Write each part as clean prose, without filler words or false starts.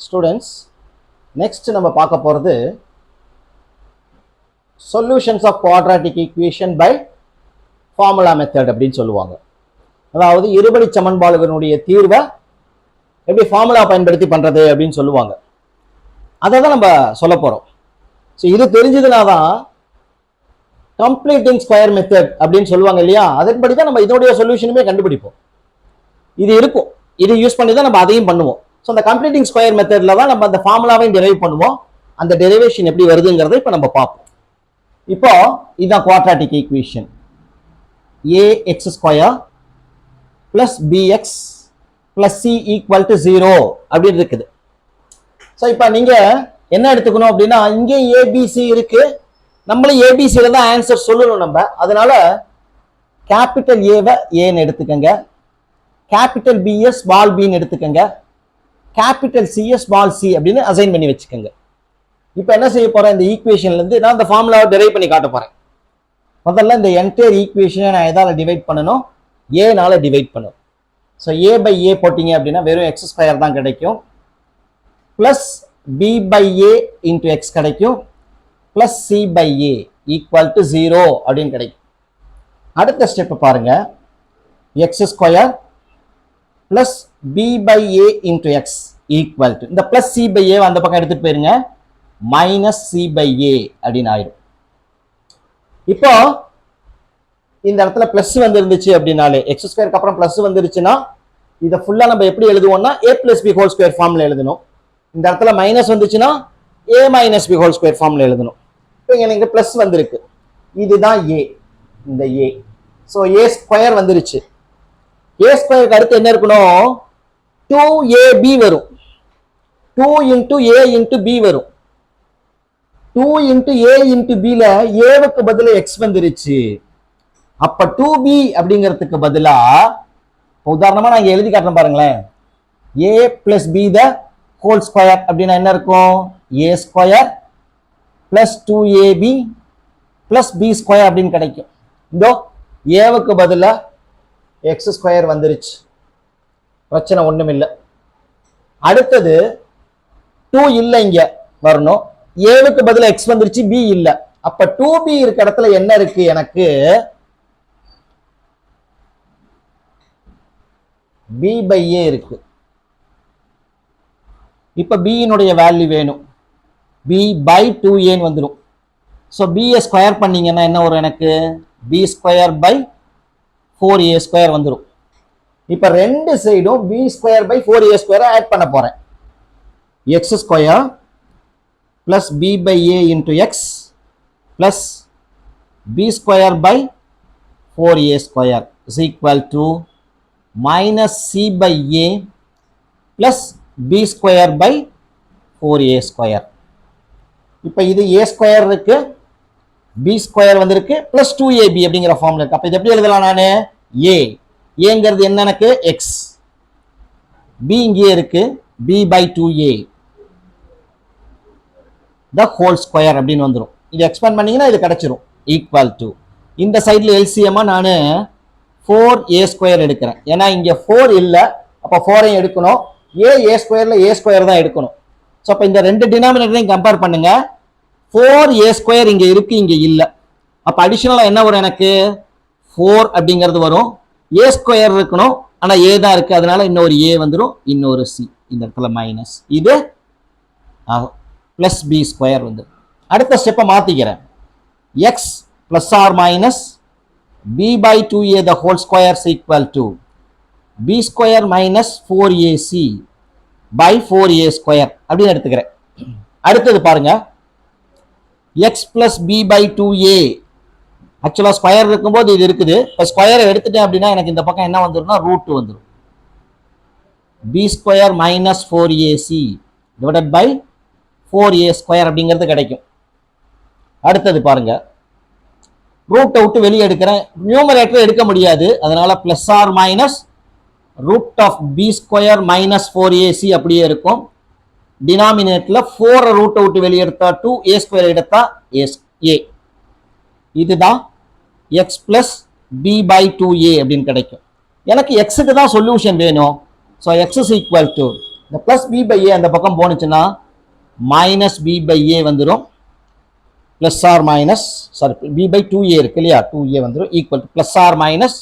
Students, next நம்ம பார்க்க போகிறது solutions of quadratic equation by formula method அப்படின்னு சொல்லுவாங்க. அதாவது இருபடி சமன்பாடுகளுடைய தீர்வை எப்படி ஃபார்முலா பயன்படுத்தி பண்ணுறது அப்படின்னு சொல்லுவாங்க. அதை தான் நம்ம சொல்ல போகிறோம். ஸோ இது தெரிஞ்சதுனா தான் கம்ப்ளீட்டிங் ஸ்கொயர் மெத்தட் அப்படின்னு சொல்லுவாங்க இல்லையா, அதன்படி தான் நம்ம இதோடைய சொல்யூஷனுமே கண்டுபிடிப்போம். இது இருக்கும், இது யூஸ் பண்ணி தான் நம்ம அதையும் பண்ணுவோம். ஸோ அந்த கம்ப்ளீட்டிங் ஸ்கொயர் மெத்தடில் தான் நம்ம அந்த ஃபார்முலாவையும் டெரைவ் பண்ணுவோம். அந்த டெரிவேஷன் எப்படி வருதுங்கிறத இப்போ நம்ம பார்ப்போம். இப்போ இதுதான் quadratic equation. ax square plus bx plus c equal to 0 அப்படின்னு இருக்குது. ஸோ இப்போ நீங்கள் என்ன எடுத்துக்கணும் அப்படின்னா, இங்கே ஏபிசி இருக்கு, நம்மளும் ஏபிசியில தான் ஆன்சர் சொல்லணும் நம்ம. அதனால கேபிட்டல் ஏவை ஏன்னு எடுத்துக்கங்க, கேபிட்டல் பிஎஸ் ஸ்மால் பின்னு எடுத்துக்கங்க, கேபிட்டல் சிஎஸ் ஸ்மால் சி அப்படின்னு அசைன் பண்ணி வச்சுக்கோங்க. இப்போ என்ன செய்ய போறேன், இந்த ஈக்குவேஷன்ல இருந்து நான் இந்த ஃபார்முலாவை டெரைவ் பண்ணி காட்ட போறேன். முதல்ல இந்த என்டையர் ஈக்குவேஷனை நான் எதால டிவைட் பண்ணணும், ஏனால டிவைட் பண்ணணும். ஸோ ஏ பை ஏ போட்டிங்க அப்படின்னா வெறும் எக்ஸ் ஸ்கொயர் தான் கிடைக்கும், plus b by a into x கிடைக்கும், plus c by a equal to 0 அப்படின்னு கிடைக்கும். அடுத்த ஸ்டெப் பாருங்க, x square plus b by a into x equal to, இந்த பிளஸ் சி பை ஏ அந்த பக்கம் எடுத்துட்டு போயிருங்க, மைனஸ் சி பை ஏ அப்படின்னு ஆயிடும். இப்போ இந்த இடத்துல பிளஸ் வந்து இருந்துச்சு அப்படின்னாலே, எக்ஸ் ஸ்கொயருக்கு அப்புறம் பிளஸ் வந்துருச்சுன்னா இதை ஃபுல்லா நம்ம எப்படி எழுதுவோம்னா ஏ பிளஸ் பி ஹோல் ஸ்கொயர் ஃபார்ம்ல எழுதணும். இந்த இடத்துல மைனஸ் வந்துச்சுன்னா ஏ மைனஸ் பி ஹோல் ஸ்கொயர் ஃபார்ம்ல எழுதணும். இப்போ எனக்கு பிளஸ் வந்திருக்கு, இதுதான் ஏ, இந்த ஏ. ஸோ ஏ ஸ்கொயர் வந்துருச்சு. ஏ ஸ்கொயருக்கு அடுத்து என்ன இருக்கணும், 2ab வரும், 2 இன்டூ ஏ இன்டூ பி வரும். 2 இன்டூ ஏ இன்டூ பில ஏவுக்கு பதிலா எக்ஸ் வந்துருச்சு. அப்ப 2b அப்படிங்கிறதுக்கு பதிலா உதாரணமா நான் எழுதி காட்டுறேன் பாருங்களேன், a plus b the whole square அப்படின்னா என்ன இருக்கும், a square plus 2ab plus b square அப்படின்னு கிடைக்கும். இதோ ஏவுக்கு பதிலா எக்ஸ் ஸ்கொயர் வந்துருச்சு, பிரச்சனை ஒண்ணும் இல்லை. அடுத்தது 2 இல்லை, இங்க வரணும், ஏவுக்கு பதிலா எக்ஸ் வந்துருச்சு, பி இல்லை. அப்ப 2b இருக்க இடத்துல என்ன இருக்கு, எனக்கு b பை ஏ இருக்கு. இப்ப b இனுடைய வேல்யூ வேணும், b பை 2a வந்துடும். ஸோ b ஸ்கொயர் பண்ணீங்கன்னா என்ன வரும், எனக்கு b square by 4a square வந்துடும். இப்ப ரெண்டு சைடும் b square by 4a square add பண்ண போறேன். X square plus b by a into x plus b square by 4a square is equal to minus c by a plus b square by 4a square. இப்போ இது a square இருக்கு, b square வந்திருக்கு, plus 2ab அப்படிங்கிற ஃபார்ம்ல இருக்கு. அப்ப இது எப்படி எழுதலாம், நானு ஏங்கிறது என்ன, எனக்கு x, b இங்கே இருக்கு, b by 2a the whole square அப்படின்னு வந்துடும். இது எக்ஸ்பேண்ட் பண்ணீங்கன்னா இது கிடைச்சிரும், ஈக்குவல் டு இந்த சைட்ல எல்சிஎம்மா நான் 4a ஸ்கொயர் எடுக்கிறேன். ஏன்னா இங்க 4 இல்லை, அப்ப 4 எடுக்கணும், ஏ ஸ்கொயர்ல ஏ ஸ்கொயர் தான் எடுக்கணும். ஸோ அப்போ இந்த ரெண்டு டினாமினேட்டரையும் கம்பேர் பண்ணுங்க, 4a ஸ்கொயர் இங்க இருக்கு, இங்க இல்லை. அப்ப அடிஷனலா என்ன வரும், எனக்கு 4 அப்படிங்கிறது வரும். ஏ ஸ்கொயர் இருக்கணும், ஆனா ஏ தான் இருக்கு, அதனால இன்னொரு ஏ வந்துடும், இன்னொரு சி, இந்த இடத்துல மைனஸ், இது பிளஸ் பி ஸ்கொயர் வந்து. அடுத்த ஸ்டெப்பை மாத்திக்கிறேன், x plus or minus b by 2a the whole square is equal to b square minus 4ac by 4a square அப்படின்னு எடுத்துக்கிறேன். அடுத்தது பாருங்க, x plus b by 2a, ஆக்சுவலா ஸ்கொயர் இருக்கும்போது இது இருக்குது, இப்போ ஸ்கொயரை எடுத்துட்டேன் அப்படின்னா எனக்கு இந்த பக்கம் என்ன வந்துடும்னா ரூட் வந்துடும், b square minus 4ac divided by 4a square அப்படிங்கிறது கிடைக்கும். அடுத்தது பாருங்க, ரூட்டை விட்டு வெளியே எடுக்கிறேன், நியூமரேட்டர் எடுக்க முடியாது, அதனால plus or minus root of b square minus 4ac அப்படியே இருக்கும். டினாமினேட்டர்ல 4 ரூட்டை விட்டு வெளியே எடுத்தா 2a ஸ்கொயர் எடுத்தா a. இதுதான் X plus b by 2a அப்படின்னு கிடைக்கும். எனக்கு எக்ஸுக்கு தான் சொல்யூஷன் வேணும். So x is equal to இந்த பிளஸ் பி பை ஏ அந்த பக்கம் போனுச்சுன்னா மைனஸ் பி பை ஏ வந்துடும், plus or minus sorry b by 2a இருக்கு இல்லையா, 2a வந்துடும் equal to plus or minus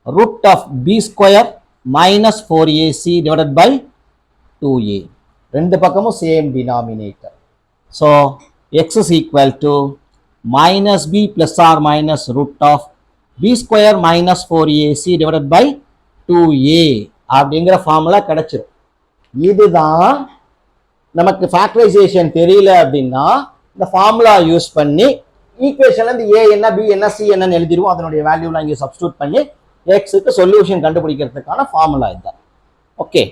root of b square minus 4ac divided by 2a. ரெண்டு பக்கமும் same denominator. So x is equal to minus b plus or minus root of b square minus 4ac divided by 2a அப்படிங்கிற formula கிடைச்சிரும். இதுதான் நமக்கு factorisation தெரியல அப்படின்னா இந்த formula use பண்ணி ஈக்குவேஷன்ல இருந்து ஏ என்ன பி என்ன சி என்னன்னு எழுதிடுவோம். அதனுடைய வேல்யூலாம் இங்கே சப்ஸ்டியூட் பண்ணி எக்ஸுக்கு சொல்யூஷன் கண்டுபிடிக்கிறதுக்கான ஃபார்முலா இதுதான். ஓகே.